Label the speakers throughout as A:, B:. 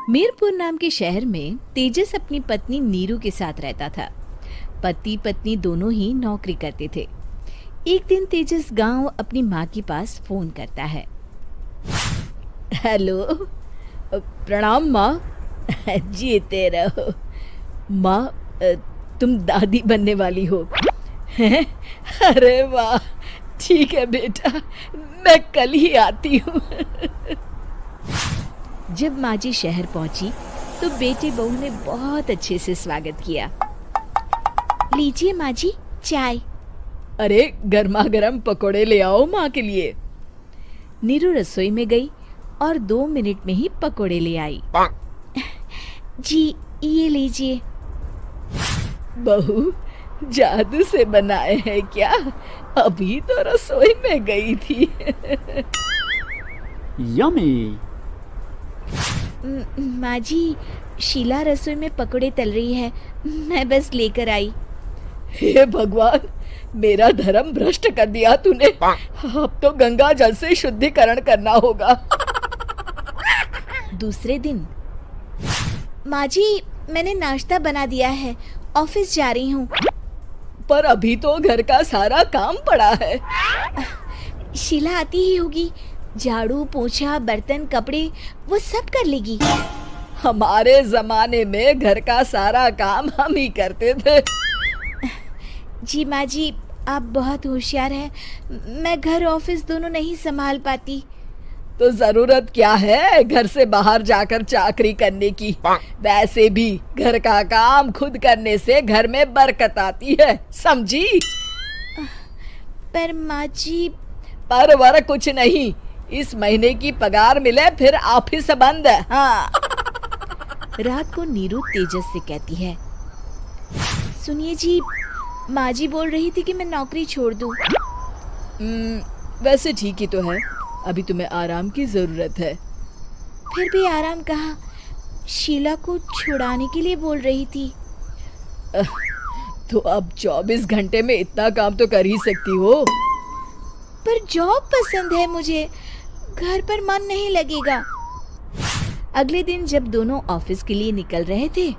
A: मीरपुर नाम के शहर में तेजस अपनी पत्नी नीरू के साथ रहता था। पति पत्नी दोनों ही नौकरी करते थे। एक दिन तेजस गांव अपनी माँ के पास फोन करता है। हेलो, प्रणाम माँ। जीते रहो माँ, तुम दादी बनने वाली हो हैं? अरे वाह, ठीक है बेटा, मैं कल ही आती हूँ। जब माँ जी शहर पहुंची तो बेटे बहू ने बहुत अच्छे से स्वागत किया। लीजिए माँ जी, चाय। अरे गर्मा गर्म पकोड़े ले आओ माँ के लिए। नीरू रसोई में गई और 2 मिनट में ही पकोड़े ले आई। जी ये लीजिए। बहू, जादू से बनाए हैं क्या? अभी तो रसोई में गई थी।
B: यम्मी।
A: माँ जी, शीला रसोई में पकोड़े तल रही है, मैं बस लेकर आई। हे भगवान, मेरा धर्म भ्रष्ट कर दिया तूने। अब तो गंगा जल से शुद्धिकरण करना होगा। दूसरे दिन, माँ जी मैंने नाश्ता बना दिया है, ऑफिस जा रही हूँ। पर अभी तो घर का सारा काम पड़ा है। शीला आती ही होगी, झाड़ू पोछा बर्तन कपड़े वो सब कर लेगी। हमारे जमाने में घर का सारा काम हम ही करते थे। जी माँ जी, आप बहुत होशियार हैं, मैं घर ऑफिस दोनों नहीं संभाल पाती। तो जरूरत क्या है घर से बाहर जाकर चाकरी करने की? वैसे भी घर का काम खुद करने से घर में बरकत आती है, समझी? पर माँ जी। पर वर कुछ नहीं, इस महीने की पगार मिले फिर ऑफिस बंद है। हाँ। रात को नीरू तेजस से कहती है, सुनिए जी, माँ जी बोल रही थी कि मैं नौकरी छोड़ दूं। वैसे ठीक ही तो है, अभी तुम्हें आराम की जरूरत है। फिर भी आराम कहाँ, शीला को छुड़ाने के लिए बोल रही थी। तो अब 24 घंटे में इतना काम तो कर ही सकती हो। पर जॉब पसंद है मुझे, घर पर मन नहीं लगेगा। अगले दिन जब दोनों ऑफिस के लिए निकल रहे थे,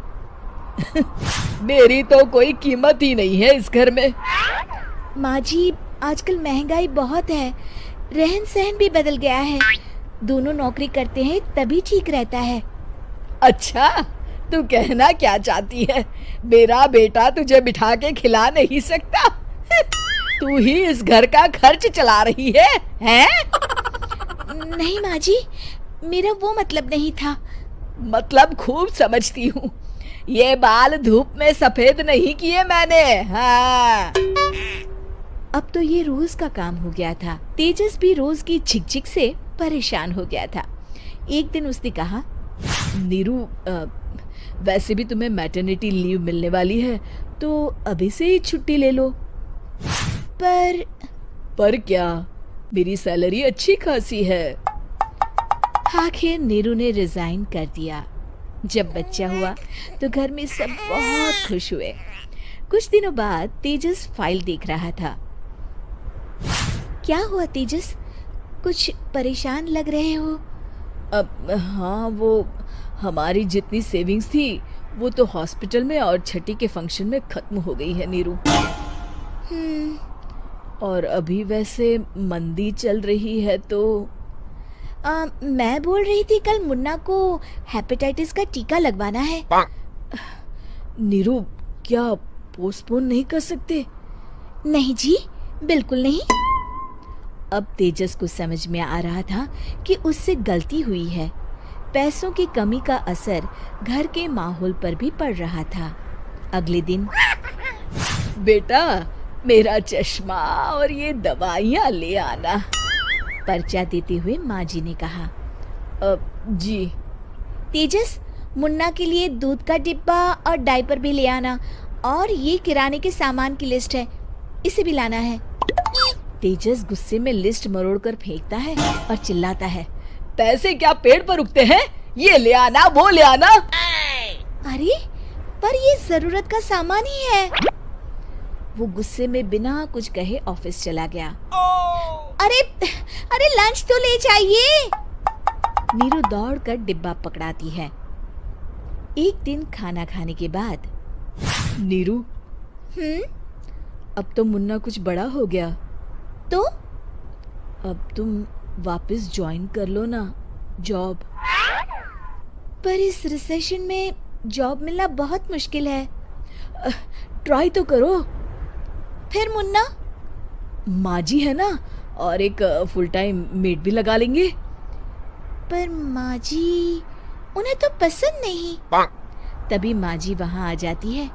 A: मेरी तो कोई कीमत ही नहीं है इस घर में। माँ जी, आजकल महंगाई बहुत है, रहन सहन भी बदल गया है, दोनों नौकरी करते हैं तभी ठीक रहता है। अच्छा, तू कहना क्या चाहती है? मेरा बेटा तुझे बिठा के खिला नहीं सकता? तू ही इस घर का खर्च चला रही है, हैं? नहीं माँ जी, मेरा वो मतलब नहीं था। मतलब खूब समझती हूँ, ये बाल धूप में सफेद नहीं किए मैंने। हाँ। अब तो ये रोज का काम हो गया था। तेजस भी रोज की झिकझिक से परेशान हो गया था। एक दिन उसने कहा, नीरू, वैसे भी तुम्हें मैटरनिटी लीव मिलने वाली है, तो अभी से ही छुट्टी ले लो। पर क्या, मेरी सैलरी अच्छी खासी है। आखिर नीरू ने रिजाइन कर दिया। जब बच्चा हुआ तो घर में सब बहुत खुश हुए। कुछ दिनों बाद तेजस फाइल देख रहा था। क्या हुआ तेजस, कुछ परेशान लग रहे हो? हाँ, वो हमारी जितनी सेविंग्स थी वो तो हॉस्पिटल में और छठी के फंक्शन में खत्म हो गई है नीरू। और अभी वैसे मंदी चल रही है तो मैं बोल रही थी कल मुन्ना को हेपेटाइटिस का टीका लगवाना है। नीरू, क्या पोस्टपोन नहीं कर सकते? नहीं जी, बिल्कुल नहीं। अब तेजस को समझ में आ रहा था कि उससे गलती हुई है। पैसों की कमी का असर घर के माहौल पर भी पड़ रहा था। अगले दिन, बेटा मेरा चश्मा और ये दवाइयाँ ले आना, पर्चा देते हुए माँ जी ने कहा। जी। तेजस, मुन्ना के लिए दूध का डिब्बा और डायपर भी ले आना, और ये किराने के सामान की लिस्ट है, इसे भी लाना है। तेजस गुस्से में लिस्ट मरोड़कर फेंकता है और चिल्लाता है, पैसे क्या पेड़ पर उगते हैं? ये ले आना, वो ले आना। अरे, पर ये जरूरत का सामान ही है। वो गुस्से में बिना कुछ कहे ऑफिस चला गया। अरे अरे लंच तो ले जाइए। नीरू दौड़कर डिब्बा पकड़ाती है। एक दिन खाना खाने के बाद, नीरू, अब तो मुन्ना कुछ बड़ा हो गया, तो अब तुम वापस ज्वाइन कर लो ना जॉब। पर इस रिसेशन में जॉब मिलना बहुत मुश्किल है। ट्राई तो करो। फिर मुन्ना? माँ जी है ना, और एक फुल टाइम मेड भी लगा लेंगे। पर माँ जी, उन्हें तो पसंद नहीं। तभी माँ जी वहाँ आ जाती है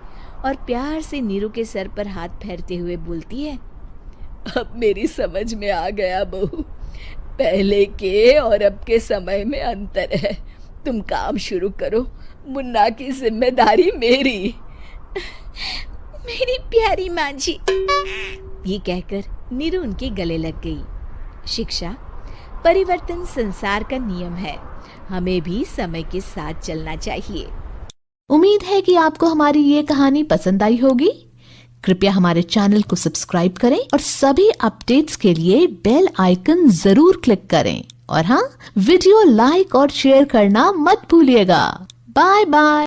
A: और प्यार से नीरू के सर पर हाथ फेरते हुए बोलती है, अब मेरी समझ में आ गया बहू, पहले के और अब के समय में अंतर है। तुम काम शुरू करो, मुन्ना की जिम्मेदारी मेरी। मेरी प्यारी माँ जी। ये कहकर नीरू उनके गले लग गई। शिक्षा, परिवर्तन संसार का नियम है, हमें भी समय के साथ चलना चाहिए।
B: उम्मीद है कि आपको हमारी ये कहानी पसंद आई होगी। कृपया हमारे चैनल को सब्सक्राइब करें और सभी अपडेट्स के लिए बेल आइकन जरूर क्लिक करें। और हाँ, वीडियो लाइक और शेयर करना मत भूलिएगा। Bye bye.